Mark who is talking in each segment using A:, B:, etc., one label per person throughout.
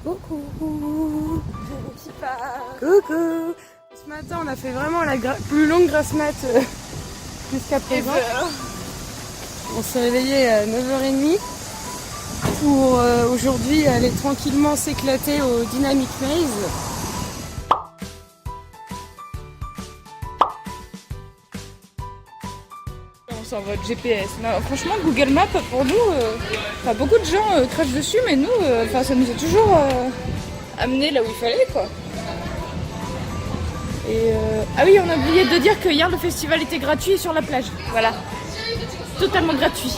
A: Coucou. Coucou. Ce matin, on a fait vraiment la plus longue grasse mat jusqu'à présent. On s'est réveillé à 9h30 pour aujourd'hui aller tranquillement s'éclater au Dynamic Maze.
B: Sur votre GPS. Non, franchement, Google Maps, pour nous, beaucoup de gens crachent dessus, mais nous, ça nous a toujours amené là où il fallait, quoi. Et ah oui, on a oublié de dire que hier, le festival était gratuit sur la plage. Voilà. Totalement gratuit.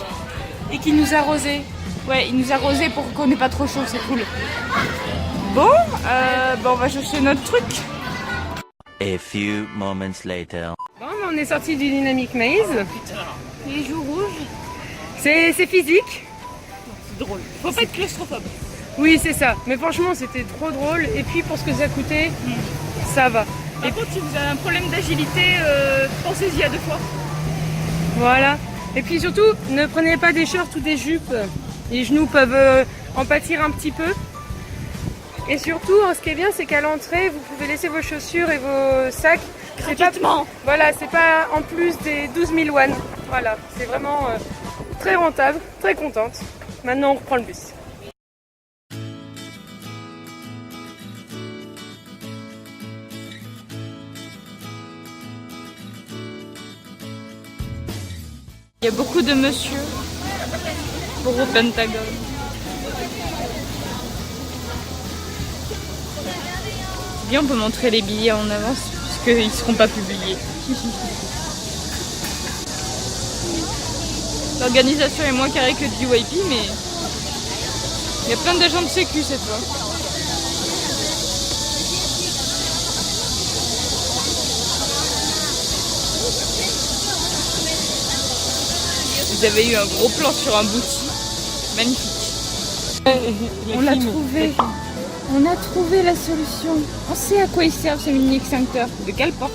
A: Et qui nous a arrosé.
B: Ouais, il nous a arrosé pour qu'on n'ait pas trop chaud, c'est cool. Bon, on va chercher notre truc.
C: A few moments later.
A: Bon, on est sorti du Dynamic Maze.
B: Putain, les joues rouges.
A: C'est physique.
B: C'est drôle. Faut pas être claustrophobe.
A: Oui, c'est ça. Mais franchement, c'était trop drôle. Et puis, pour ce que ça coûtait, ça va.
B: Par contre, si vous avez un problème d'agilité, pensez-y à deux fois.
A: Voilà. Et puis surtout, ne prenez pas des shorts ou des jupes. Les genoux peuvent en pâtir un petit peu. Et surtout, ce qui est bien, c'est qu'à l'entrée, vous pouvez laisser vos chaussures et vos sacs.
B: Gratuitement.
A: Voilà, c'est pas en plus des 12 000 won. Voilà, c'est vraiment très rentable, très contente. Maintenant, on reprend le bus.
B: Il y a beaucoup de monsieur pour au Pentagone. Bien, on peut montrer les billets en avance puisqu'ils ne seront pas publiés. L'organisation est moins carrée que DYP, mais il y a plein d'agents de sécu cette fois. Vous avez eu un gros plan sur un bouti, magnifique. On l'a trouvé. On a trouvé la solution. On sait à quoi ils servent ces mini extincteurs. De quelle porte?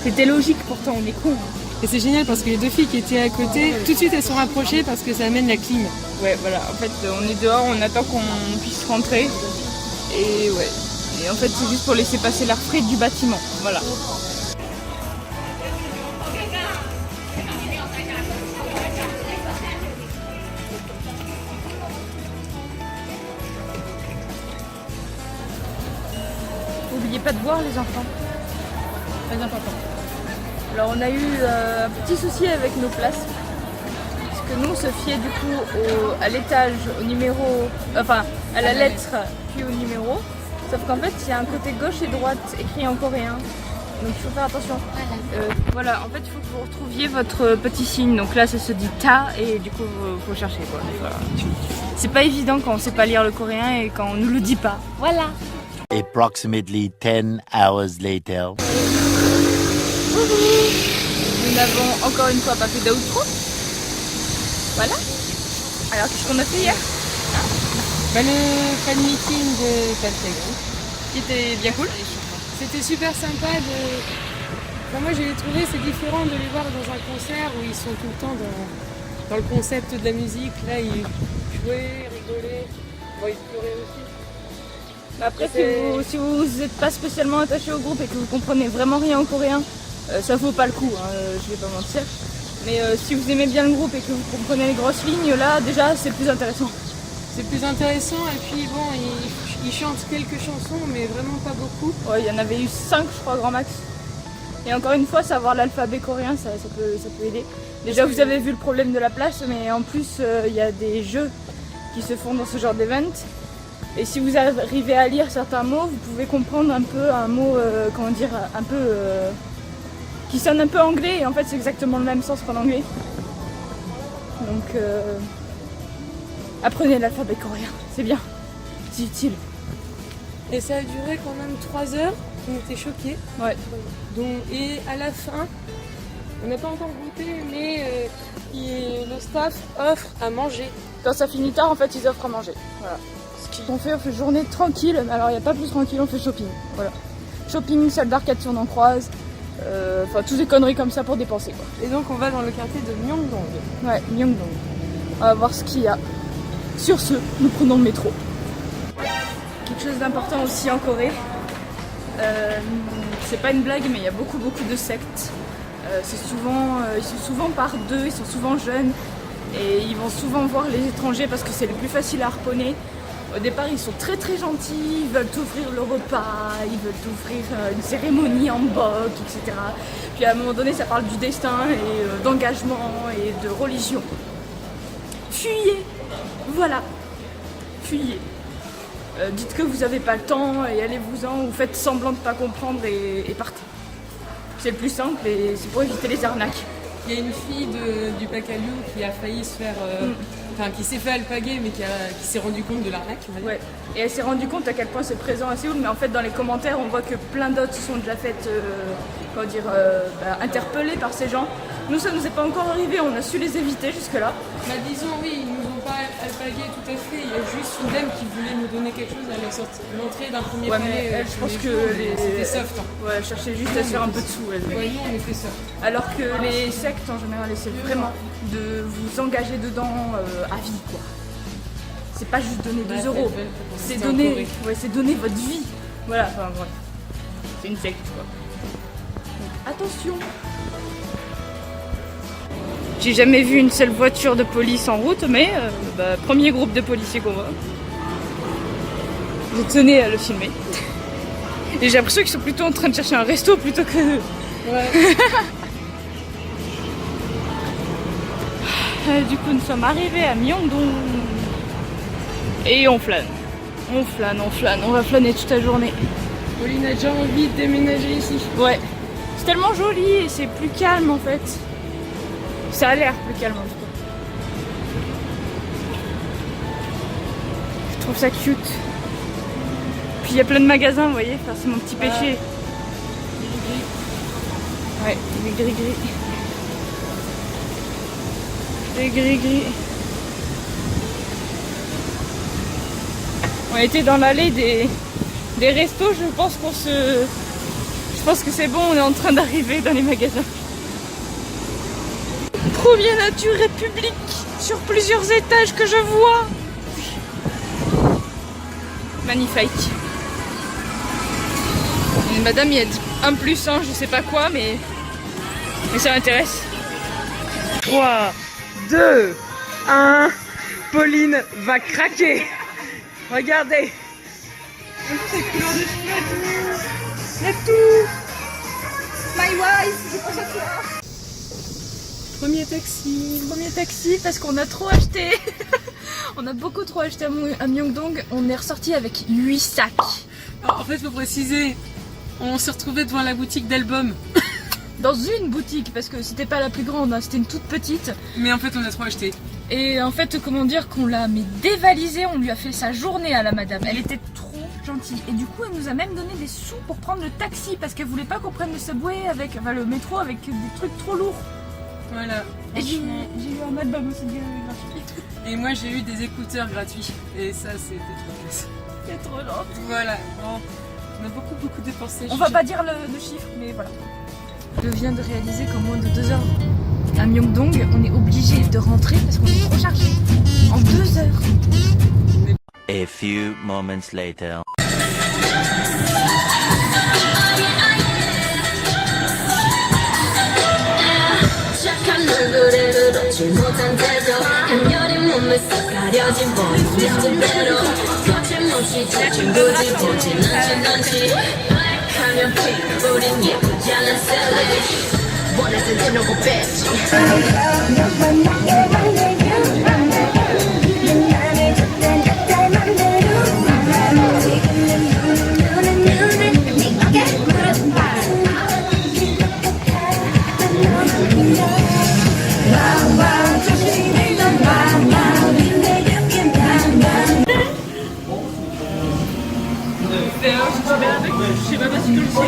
B: C'était logique pourtant, on est cons.
A: Et c'est génial parce que les deux filles qui étaient à côté, tout de suite elles sont rapprochées parce que ça amène la clim.
B: Ouais, voilà. En fait, on est dehors, on attend qu'on puisse rentrer. Et ouais. Et en fait, c'est juste pour laisser passer l'air frais du bâtiment. Voilà. N'oubliez pas de boire les enfants. Très important. Alors on a eu un petit souci avec nos places. Parce que nous on se fiait du coup à l'étage, au numéro, enfin à la lettre puis au numéro. Sauf qu'en fait il y a un côté gauche et droite écrit en coréen. Donc il faut faire attention. Voilà, en fait il faut que vous retrouviez votre petit signe. Donc là ça se dit ta et du coup il faut chercher quoi. Voilà. C'est pas évident quand on sait pas lire le coréen et quand on nous le dit pas. Voilà.
C: Approximately 10 hours later.
B: Nous n'avons encore une fois pas fait d'outro. Voilà. Alors qu'est-ce qu'on a fait hier?
A: Le fan meeting de Pentagone,
B: Qui était bien cool.
A: c'était super sympa moi je l'ai trouvé, c'est différent de les voir dans un concert où ils sont tout le temps dans le concept de la musique. Là ils jouaient, rigolaient, bon ils pleuraient aussi.
B: Après si vous n'êtes pas spécialement attaché au groupe et que vous comprenez vraiment rien au coréen, ça vaut pas le coup, hein, je vais pas mentir. Mais si vous aimez bien le groupe et que vous comprenez les grosses lignes, là déjà c'est plus intéressant.
A: C'est plus intéressant et puis bon, ils chantent quelques chansons mais vraiment pas beaucoup.
B: Ouais, il y en avait eu 5 je crois grand max. Et encore une fois, savoir l'alphabet coréen, ça peut aider. Déjà vous avez vu le problème de la place, mais en plus il y a des jeux qui se font dans ce genre d'event. Et si vous arrivez à lire certains mots, vous pouvez comprendre un peu un mot, comment dire, un peu qui sonne un peu anglais et en fait c'est exactement le même sens qu'en anglais. Donc apprenez l'alphabet coréen, c'est bien, c'est utile.
A: Et ça a duré quand même 3 heures, on était choqués.
B: Ouais.
A: Et à la fin, on n'a pas encore goûté, mais le staff offre à manger.
B: Quand ça finit tard, en fait, ils offrent à manger. Voilà. On fait journée tranquille, mais alors il n'y a pas plus tranquille, on fait shopping. Voilà. Shopping, salle d'arcade si on en croise, enfin toutes des conneries comme ça pour dépenser quoi.
A: Et donc on va dans le quartier de Myeongdong.
B: Ouais, Myeongdong. On va voir ce qu'il y a. Sur ce, nous prenons le métro. quelque chose d'important aussi en Corée. C'est pas une blague, mais il y a beaucoup de sectes. Ils sont souvent par deux, ils sont souvent jeunes et ils vont souvent voir les étrangers parce que c'est le plus facile à harponner. Au départ, ils sont très gentils, ils veulent t'offrir le repas, ils veulent t'offrir une cérémonie en bok, etc. Puis à un moment donné, ça parle du destin et d'engagement et de religion. Fuyez, voilà, fuyez. Dites que vous n'avez pas le temps et allez-vous-en ou faites semblant de ne pas comprendre et partez. C'est le plus simple et c'est pour éviter les arnaques.
A: Il y a une fille du Pacalou qui a failli se faire... Enfin, qui s'est fait alpaguer mais qui s'est rendu compte de l'arnaque.
B: Ouais. Et elle s'est rendue compte à quel point c'est présent à Séoul, mais en fait dans les commentaires on voit que plein d'autres se sont déjà faites interpellées par ces gens. Nous ça nous est pas encore arrivé, on a su les éviter jusque là.
A: Bah disons oui, ils nous ont pas alpagué tout à fait, il y a juste une dame qui voulait nous donner quelque chose à l'entrée d'un premier panier.
B: Elle, je pense que
A: c'était soft. Hein.
B: Ouais, elle cherchait juste à se faire un peu de sous. Elle.
A: Ouais, nous on était soft.
B: Alors que les sectes en général essaient vraiment de vous engager dedans à vie quoi. C'est pas juste donner 2 euros, c'est donner votre vie. Voilà, enfin bref. C'est une secte quoi. Donc, attention. J'ai jamais vu une seule voiture de police en route, mais premier groupe de policiers qu'on voit. Je tenais à le filmer. Et j'ai l'impression qu'ils sont plutôt en train de chercher un resto plutôt que... Ouais. Du coup, nous sommes arrivés à Myeongdong. Et on flâne. On va flâner toute la journée.
A: Pauline a déjà envie de déménager ici.
B: Ouais. C'est tellement joli et c'est plus calme en fait. Ça a l'air plus calme en tout cas. Je trouve ça cute. Puis il y a plein de magasins, vous voyez, enfin, c'est mon petit péché. Ouais, des gris-gris. Des gris-gris. On était dans l'allée des restos, je pense que c'est bon, on est en train d'arriver dans les magasins. Premier nature République sur plusieurs étages que je vois. Magnifique. Une madame il a dit 1+1 je sais pas quoi mais ça m'intéresse.
A: 3, 2, 1, Pauline va craquer. Regardez. Il y a tout.
B: My wife, je pense à toi.
A: Premier taxi
B: Parce qu'on a trop acheté. On a beaucoup trop acheté à Myeongdong. On est ressorti avec 8 sacs.
A: Alors, en fait, faut préciser, on s'est retrouvé devant la boutique d'albums.
B: Dans une boutique, parce que c'était pas la plus grande, hein, c'était une toute petite.
A: Mais en fait, on a trop acheté.
B: Et en fait, comment dire, qu'on l'a dévalisée, on lui a fait sa journée à la madame. Elle était trop gentille. Et du coup, elle nous a même donné des sous pour prendre le taxi, parce qu'elle voulait pas qu'on prenne le subway le métro avec des trucs trop lourds.
A: Voilà.
B: Et j'ai eu un album aussi gratuit.
A: Et moi j'ai eu des écouteurs gratuits. Et ça c'était trop classe.
B: C'est trop gentil.
A: Voilà. Bon, on a beaucoup dépensé.
B: On va pas dire le chiffre, mais voilà. Je viens de réaliser qu'en moins de 2 heures à Myeongdong, on est obligé de rentrer parce qu'on est trop chargé. En 2 heures.
C: A few moments later.
B: Je sais pas si tu le sais.